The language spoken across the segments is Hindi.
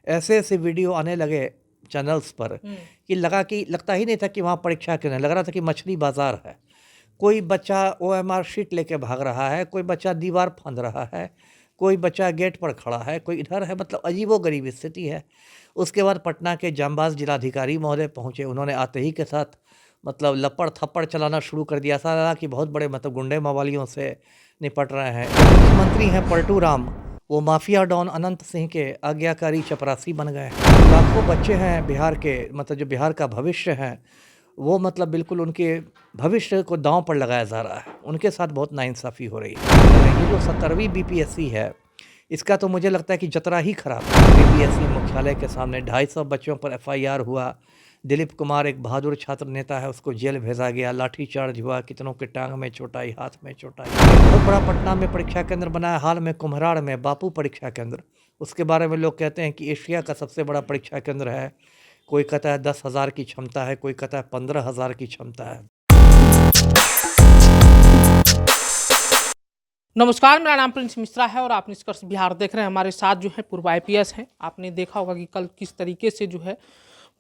ऐसे ऐसे वीडियो आने लगे चैनल्स पर कि लगता ही नहीं था कि वहाँ परीक्षा केंद्र है, लग रहा था कि मछली बाजार है। कोई बच्चा ओएमआर शीट लेके भाग रहा है, कोई बच्चा दीवार फांद रहा है, कोई बच्चा गेट पर खड़ा है, कोई इधर है, मतलब अजीबोगरीब स्थिति है। उसके बाद पटना के जांबाज जिलाधिकारी महोदय पहुँचे, उन्होंने आते ही के साथ मतलब लपड़ थप्पड़ चलाना शुरू कर दिया। ऐसा लगा कि बहुत बड़े मतलब गुंडे मवालियों से निपट रहे हैं। जो मुख्यमंत्री हैं पलटू राम, वो माफिया डॉन अनंत सिंह के आज्ञाकारी चपरासी बन गए हैं। लाखों बच्चे हैं बिहार के, मतलब जो बिहार का भविष्य है, वो मतलब बिल्कुल उनके भविष्य को दांव पर लगाया जा रहा है। उनके साथ बहुत नाइंसाफ़ी हो रही है। ये जो 17वीं बीपीएससी है, इसका तो मुझे लगता है कि जतरा ही खराब है। बीपीएससी मुख्यालय के सामने 250 बच्चों पर एफआईआर हुआ। दिलीप कुमार एक बहादुर छात्र नेता है, उसको जेल भेजा गया, लाठीचार्ज हुआ, कितनों के टांग में चोटाई, हाथ में चोटाई। बहुत बड़ा पटना में परीक्षा केंद्र बनाया, हाल में कुम्हराड़ में बापू परीक्षा केंद्र। उसके बारे में लोग कहते हैं कि एशिया का सबसे बड़ा परीक्षा केंद्र है। कोई कहता है 10,000 की क्षमता है, कोई कहता है 15,000 की क्षमता है। नमस्कार, मेरा नाम प्रिंस मिश्रा है और आप निष्कर्ष बिहार देख रहे हैं। हमारे साथ जो है पूर्व आईपीएस हैं। आपने देखा होगा कि कल किस तरीके से जो है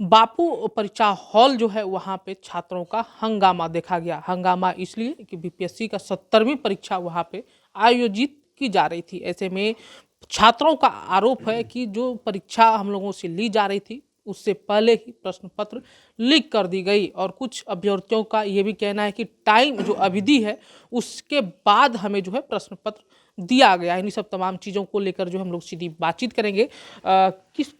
बापू परीक्षा हॉल जो है वहाँ पे छात्रों का हंगामा देखा गया। हंगामा इसलिए कि बीपीएससी का 70वीं परीक्षा वहाँ पे आयोजित की जा रही थी। ऐसे में छात्रों का आरोप है कि जो परीक्षा हम लोगों से ली जा रही थी उससे पहले ही प्रश्न पत्र लीक कर दी गई और कुछ अभ्यर्थियों का ये भी कहना है कि टाइम जो अवधि है उसके बाद हमें जो है प्रश्न पत्र दिया गया। इन्हीं सब तमाम चीज़ों को लेकर जो हम लोग सीधी बातचीत करेंगे। किस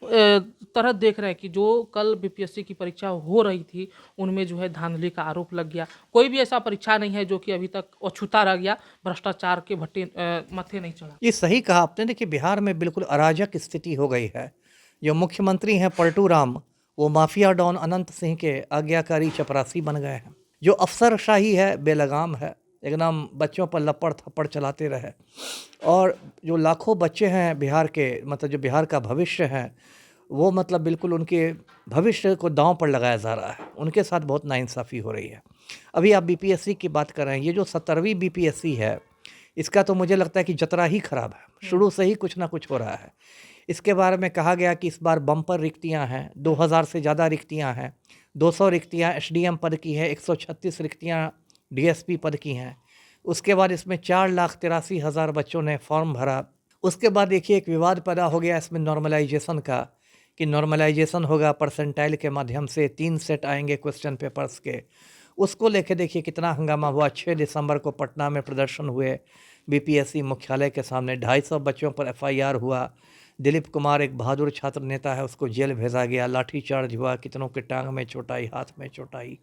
तरह देख रहे हैं कि जो कल बीपीएससी की परीक्षा हो रही थी उनमें जो है धांधली का आरोप लग गया। कोई भी ऐसा परीक्षा नहीं है जो कि अभी तक अछूता रह गया, भ्रष्टाचार के भट्टे मथे नहीं चढ़ा। ये सही कहा आपने। देखिए, बिहार में बिल्कुल अराजक स्थिति हो गई है। जो मुख्यमंत्री हैं पलटू राम, वो माफिया डॉन अनंत सिंह के आज्ञाकारी चपरासी बन गए हैं। जो अफसरशाही है बेलगाम है, एकदम बच्चों पर लपड़ थप्पड़ चलाते रहे। और जो लाखों बच्चे हैं बिहार के, मतलब जो बिहार का भविष्य है, वो मतलब बिल्कुल उनके भविष्य को दांव पर लगाया जा रहा है। उनके साथ बहुत नाइंसाफ़ी हो रही है। अभी आप बीपीएससी की बात कर रहे हैं, ये जो 17वीं बीपीएससी है, इसका तो मुझे लगता है कि जतरा ही खराब है। शुरू से ही कुछ ना कुछ हो रहा है। इसके बारे में कहा गया कि इस बार बम्पर रिक्तियां हैं, 2000 से ज़्यादा रिक्तियां हैं। 200 रिक्तियां एसडीएम पद की है, 136 रिक्तियां डीएसपी पद की हैं। उसके बाद इसमें 4,83,000 बच्चों ने फॉर्म भरा। उसके बाद देखिए एक विवाद पैदा हो गया इसमें नॉर्मलाइजेशन का, कि नॉर्मलाइजेशन होगा परसेंटाइल के माध्यम से, 3 सेट आएंगे क्वेश्चन पेपर्स के। उसको लेके देखिए कितना हंगामा हुआ। 6 दिसंबर को पटना में प्रदर्शन हुए बीपीएससी मुख्यालय के सामने, 250 बच्चों पर एफआईआर हुआ। दिलीप कुमार एक बहादुर छात्र नेता है, उसको जेल भेजा गया, लाठीचार्ज हुआ, कितनों के टांग में चोटाई, हाथ में चोटाई।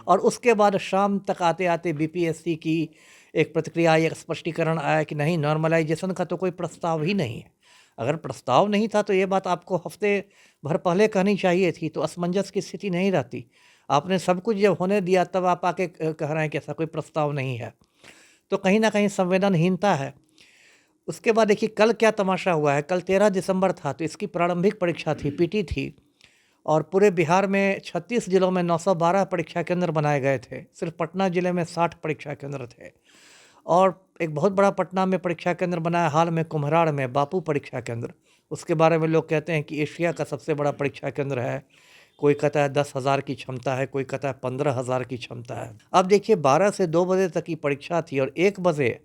और उसके बाद शाम तक आते आते बीपीएससी की एक प्रतिक्रिया, एक स्पष्टीकरण आया कि नहीं, नॉर्मलाइजेशन का तो कोई प्रस्ताव ही नहीं है। अगर प्रस्ताव नहीं था तो ये बात आपको हफ्ते भर पहले कहनी चाहिए थी, तो असमंजस की स्थिति नहीं रहती। आपने सब कुछ जब होने दिया तब आप आके कह रहे हैं कि ऐसा कोई प्रस्ताव नहीं है, तो कहीं ना कहीं संवेदनहीनता है। उसके बाद देखिए कल क्या तमाशा हुआ है। कल 13 दिसंबर था, तो इसकी प्रारंभिक परीक्षा थी, पीटी थी। और पूरे बिहार में 36 जिलों में 912 परीक्षा केंद्र बनाए गए थे। सिर्फ पटना ज़िले में 60 परीक्षा केंद्र थे। और एक बहुत बड़ा पटना में परीक्षा केंद्र बनाया हाल में कुम्हराड़ में बापू परीक्षा केंद्र। उसके बारे में लोग कहते हैं कि एशिया का सबसे बड़ा परीक्षा केंद्र है। कोई कहता है 10,000 की क्षमता है, कोई कहता है 15,000 की क्षमता है। अब देखिए 12 से 2 बजे तक की परीक्षा थी और 1 बजे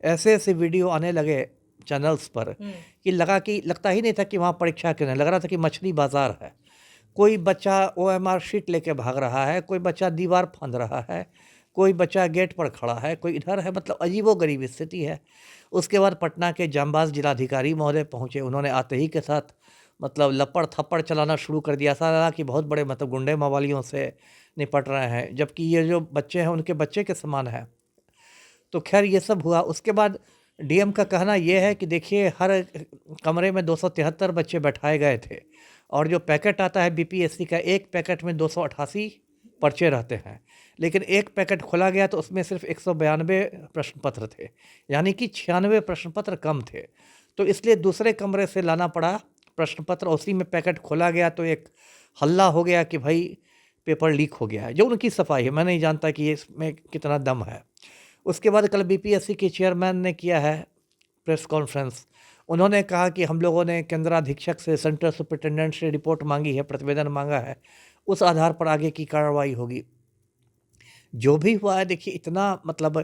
ऐसे ऐसे वीडियो आने लगे चैनल्स पर कि लगता ही नहीं था कि वहाँ परीक्षा केंद्र है, लग रहा था कि मछली बाजार है। कोई बच्चा ओएमआर शीट लेके भाग रहा है, कोई बच्चा दीवार फांद रहा है, कोई बच्चा गेट पर खड़ा है, कोई इधर है, मतलब अजीबोगरीब स्थिति है। उसके बाद पटना के जांबाज जिलाधिकारी महोदय पहुँचे, उन्होंने आते ही के साथ मतलब लपड़ थप्पड़ चलाना शुरू कर दिया। ऐसा लगा कि बहुत बड़े मतलब गुंडे मवालियों से निपट रहे हैं, जबकि ये जो बच्चे हैं उनके बच्चे के समान है। तो खैर ये सब हुआ। उसके बाद डीएम का कहना ये है कि देखिए हर कमरे में 273 बच्चे बैठाए गए थे, और जो पैकेट आता है बीपीएससी का, एक पैकेट में 288 पर्चे रहते हैं, लेकिन एक पैकेट खोला गया तो उसमें सिर्फ 192 प्रश्न पत्र थे, यानी कि 96 प्रश्न पत्र कम थे। तो इसलिए दूसरे कमरे से लाना पड़ा प्रश्न पत्र। उसी में पैकेट खोला गया तो एक हल्ला हो गया कि भाई पेपर लीक हो गया है। जो उनकी सफाई है, मैं नहीं जानता कि इसमें कितना दम है। उसके बाद कल बीपीएससी के चेयरमैन ने किया है प्रेस कॉन्फ्रेंस। उन्होंने कहा कि हम लोगों ने केंद्राधीक्षक से, सेंट्रल सुपरिटेंडेंट से रिपोर्ट मांगी है, प्रतिवेदन मांगा है, उस आधार पर आगे की कार्रवाई होगी। जो भी हुआ है देखिए, इतना मतलब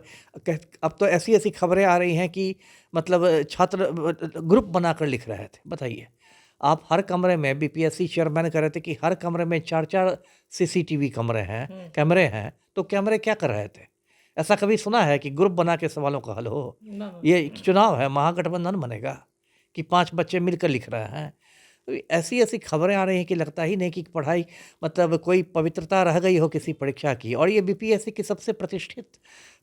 अब तो ऐसी ऐसी खबरें आ रही हैं कि मतलब छात्र ग्रुप बनाकर लिख रहे थे। बताइए, आप हर कमरे में, बीपीएससी चेयरमैन कह रहे थे कि हर कमरे में 4-4 सीसीटीवी कैमरे हैं, तो कैमरे क्या कर रहे थे? ऐसा कभी सुना है कि ग्रुप बना के सवालों का हल हो? ये चुनाव है, महागठबंधन बनेगा कि 5 बच्चे मिलकर लिख रहे हैं। तो ऐसी ऐसी खबरें आ रही हैं कि लगता ही नहीं कि पढ़ाई मतलब कोई पवित्रता रह गई हो किसी परीक्षा की। और ये बीपीएससी की सबसे प्रतिष्ठित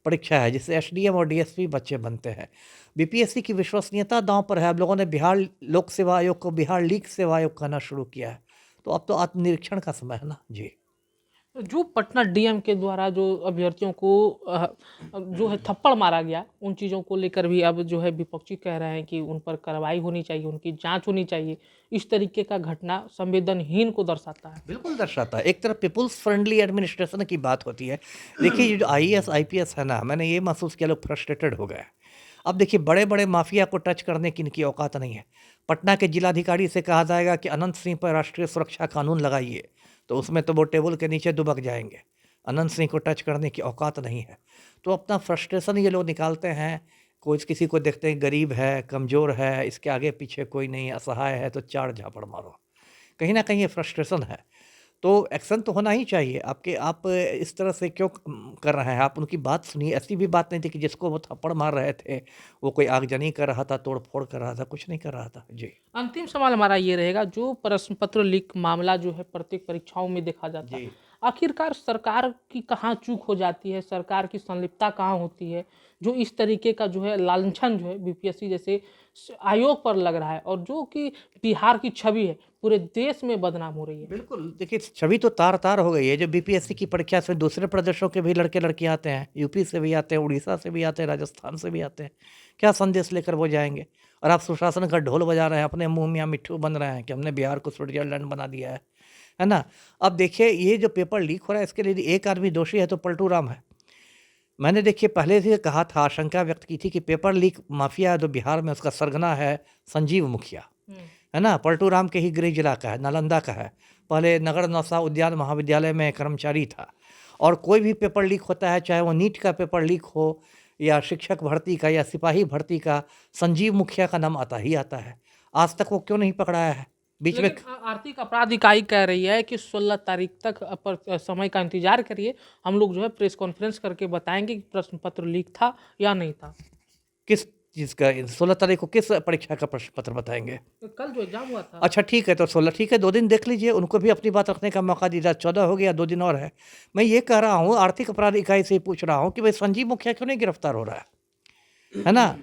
परीक्षा है जिससे एसडीएम और डीएसपी बच्चे बनते हैं। बीपीएससी की विश्वसनीयता दांव पर है। अब लोगों ने बिहार लोक सेवा आयोग को बिहार लीग सेवा आयोग कहना शुरू किया है। तो अब तो आत्मनिरीक्षण का समय है ना जी। जो पटना डीएम के द्वारा जो अभ्यर्थियों को जो है थप्पड़ मारा गया, उन चीज़ों को लेकर भी अब जो है विपक्षी कह रहे हैं कि उन पर कार्रवाई होनी चाहिए, उनकी जांच होनी चाहिए। इस तरीके का घटना संवेदनहीन को दर्शाता है। बिल्कुल दर्शाता है। एक तरफ पीपुल्स फ्रेंडली एडमिनिस्ट्रेशन की बात होती है। देखिए, ये जो आईएएस आईपीएस है ना, मैंने ये महसूस किया लोग फ्रस्ट्रेटेड हो गए। अब देखिए, बड़े बड़े माफिया को टच करने की इनकी औकात नहीं है। पटना के जिलाधिकारी से कहा जाएगा कि अनंत सिंह पर राष्ट्रीय सुरक्षा कानून लगाइए, तो उसमें तो वो टेबल के नीचे दुबक जाएंगे। अनंत सिंह को टच करने की औकात नहीं है। तो अपना फ्रस्ट्रेशन ये लोग निकालते हैं। कोई किसी को देखते हैं गरीब है, कमज़ोर है, इसके आगे पीछे कोई नहीं, असहाय है, तो 4 झापड़ मारो। कहीं न कहीं ये फ्रस्ट्रेशन है। तो एक्शन तो होना ही चाहिए। आप इस तरह से क्यों कर रहे हैं? आप उनकी बात सुनिए। ऐसी भी बात नहीं थी कि जिसको वो थप्पड़ मार रहे थे, वो कोई आगजनी कर रहा था, तोड़-फोड़ कर रहा था, कुछ नहीं कर रहा था। जी। अंतिम सवाल हमारा ये रहेगा, जो प्रश्न पत्र लीक मामला जो है प्रत्येक परीक्षाओं में देखा जाता है, जी। आखिरकार सरकार की कहाँ चूक हो जाती है, सरकार की संलिप्तता कहाँ होती है, जो इस तरीके का जो है लांछन जो है बीपीएससी जैसे आयोग पर लग रहा है, और जो कि बिहार की छवि है पूरे देश में बदनाम हो रही है। बिल्कुल, देखिए छवि तो तार-तार हो गई है। जो बीपीएससी की परीक्षा से दूसरे प्रदेशों के भी लड़के-लड़कियाँ आते हैं, यूपी से भी आते हैं, उड़ीसा से भी आते हैं, राजस्थान से भी आते हैं। क्या संदेश लेकर वो जाएँगे? और आप सुशासन का ढोल बजा रहे हैं, अपने मुँह मियाँ मिट्ठू बन रहे हैं कि हमने बिहार को स्विट्ज़रलैंड बना दिया है ना? अब देखिए, ये जो पेपर लीक हो रहा है, इसके लिए एक आदमी दोषी है तो पलटू राम है। मैंने देखिए पहले से कहा था, आशंका व्यक्त की थी कि पेपर लीक माफिया है तो बिहार में उसका सरगना है संजीव मुखिया, है ना? पलटू राम के ही गृह जिला का है, नालंदा का है। पहले नगर नौसा उद्यान महाविद्यालय में कर्मचारी था। और कोई भी पेपर लीक होता है, चाहे वो नीट का पेपर लीक हो या शिक्षक भर्ती का या सिपाही भर्ती का, संजीव मुखिया का नाम आता ही आता है। आज तक वो क्यों नहीं पकड़ाया है? बीच में लेकिन आर्थिक अपराध इकाई कह रही है कि 16 तारीख तक समय का इंतजार करिए, हम लोग जो है प्रेस कॉन्फ्रेंस करके बताएंगे कि प्रश्न पत्र लीक था या नहीं था। किस चीज़ का 16 तारीख को किस परीक्षा का प्रश्न पत्र बताएँगे? तो कल जो एग्जाम हुआ था, अच्छा ठीक है, तो 16 ठीक है, 2 दिन देख लीजिए, उनको भी अपनी बात रखने का मौका दीजिए। 14 हो गया, 2 दिन और है। मैं ये कह रहा हूँ, आर्थिक अपराध इकाई से ही पूछ रहा हूँ कि भाई संजीव मुखिया क्यों नहीं गिरफ्तार हो रहा है ना?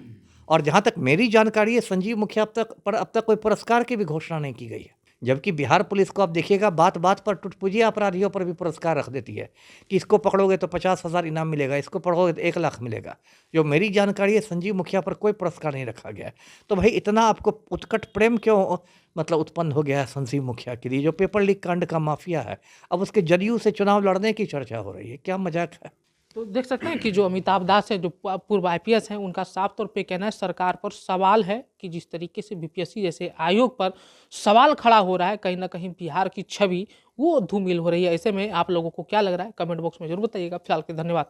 और जहाँ तक मेरी जानकारी है, संजीव मुखिया अब तक कोई पुरस्कार की भी घोषणा नहीं की गई है। जबकि बिहार पुलिस को आप देखिएगा, बात-बात पर टुटपुजिया अपराधियों पर भी पुरस्कार रख देती है कि इसको पकड़ोगे तो 50,000 इनाम मिलेगा, इसको पकड़ोगे तो 1 लाख मिलेगा। जो मेरी जानकारी है, संजीव मुखिया पर कोई पुरस्कार नहीं रखा गया है। तो भाई इतना आपको उत्कट प्रेम क्यों मतलब उत्पन्न हो गया है संजीव मुखिया के लिए, जो पेपर लीक कांड का माफिया है? अब उसके जदयू से चुनाव लड़ने की चर्चा हो रही है। क्या मजाक है? तो देख सकते हैं कि जो अमिताभ दास है, जो पूर्व आईपीएस हैं, उनका साफ तौर पे कहना है सरकार पर सवाल है कि जिस तरीके से बीपीएससी जैसे आयोग पर सवाल खड़ा हो रहा है, कहीं ना कहीं बिहार की छवि वो धूमिल हो रही है। ऐसे में आप लोगों को क्या लग रहा है, कमेंट बॉक्स में जरूर बताइएगा। फिलहाल के धन्यवाद।